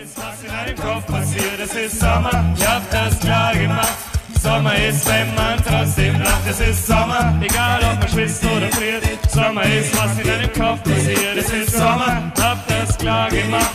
ist, was in deinem Kopf passiert. Es ist Sommer, ich hab das klar gemacht. Sommer ist, wenn man trotzdem lacht. Es ist Sommer, egal ob man schwitzt oder friert. Sommer ist, was in deinem Kopf passiert. Es ist Sommer, hab das klar gemacht.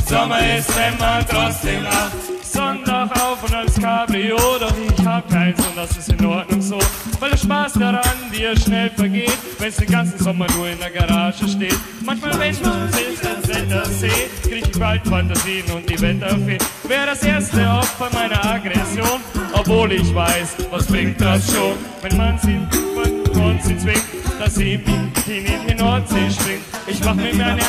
Sommer ist, wenn man trotzdem lacht. Sonntag auf und als Cabrio, doch ich hab keins und das ist in Ordnung so. Weil der Spaß daran dir schnell vergeht, wenn's den ganzen Sommer nur in der Garage steht. Manchmal, wenn ich das Wetter sehe, krieg ich bald Fantasien und die Wetterfee wäre das erste Opfer meiner Aggression. Obwohl ich weiß, was bringt das schon, wenn man sie zwingt, dass sie mich in die Nordsee springt. Ich mach mir meine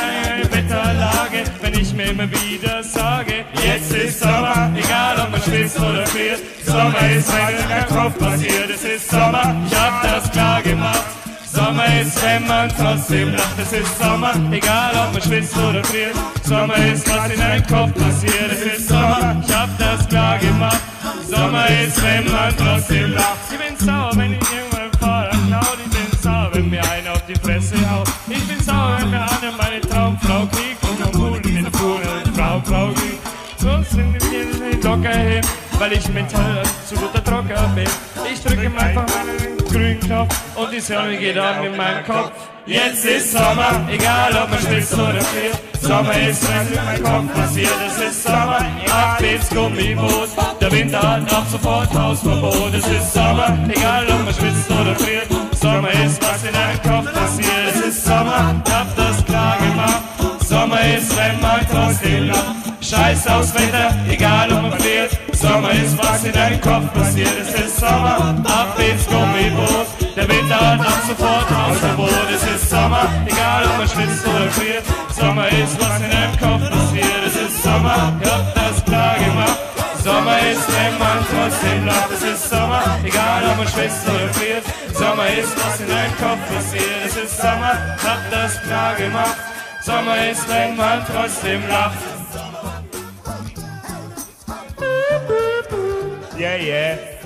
Wetterlage, wenn ich mir immer wieder sage, jetzt ist Sommer, egal ob man schwitzt oder friert. Sommer ist, wenn in deinem Kopf passiert. Es ist Sommer, ich hab das klar gemacht. Sommer ist, wenn man trotzdem lacht. Es ist Sommer, egal ob man schwitzt oder friert. Sommer ist, was in deinem Kopf passiert. Es ist Sommer, ich hab das klar gemacht. Sommer ist, wenn man trotzdem lacht. Ich bin sauer, wenn ich irgendwann Fahrer klaut. Ich bin sauer, wenn mir einer auf die Fresse haut. Ich bin sauer, wenn mir einer meine Traumfrau kriegt und am Pool in den Pool eine Traumfrau kriegt. Sonst sind wir den Docker hin, weil ich mental zu guter Trocker bin. Ich drücke einfach meinen grünen Knopf und die Sonne geht an in meinem Kopf. Jetzt ist Sommer, egal ob man schwitzt oder friert. Sommer ist, wenn in meinem Kopf passiert. Es ist Sommer, ab ins Gummiboot. Der Winter hat ab sofort Hausverbot. Es ist Sommer, egal ob man schwitzt oder friert. Sommer ist, was in deinem Kopf passiert. Es ist Sommer, ich hab das klar gemacht. Sommer ist, wenn man trotzdem lacht. Scheiß aufs Wetter, egal ob man friert. Sommer ist, was in deinem Kopf passiert. Es ist Sommer, ab ins Gummiboot. Der Winter hat ab sofort Hausverbot. Es ist Sommer, egal ob man schwitzt oder friert. Sommer ist, was in deinem Kopf passiert. Es ist Sommer, ich hab das klar gemacht. Sommer ist, wenn man trotzdem lacht. Es ist Sommer, egal ob man schwitzt oder friert. Sommer ist, was in deinem Kopf passiert. Es ist Sommer, ich hab das klar gemacht. Sommer ist, wenn man trotzdem lacht. Yeah, yeah.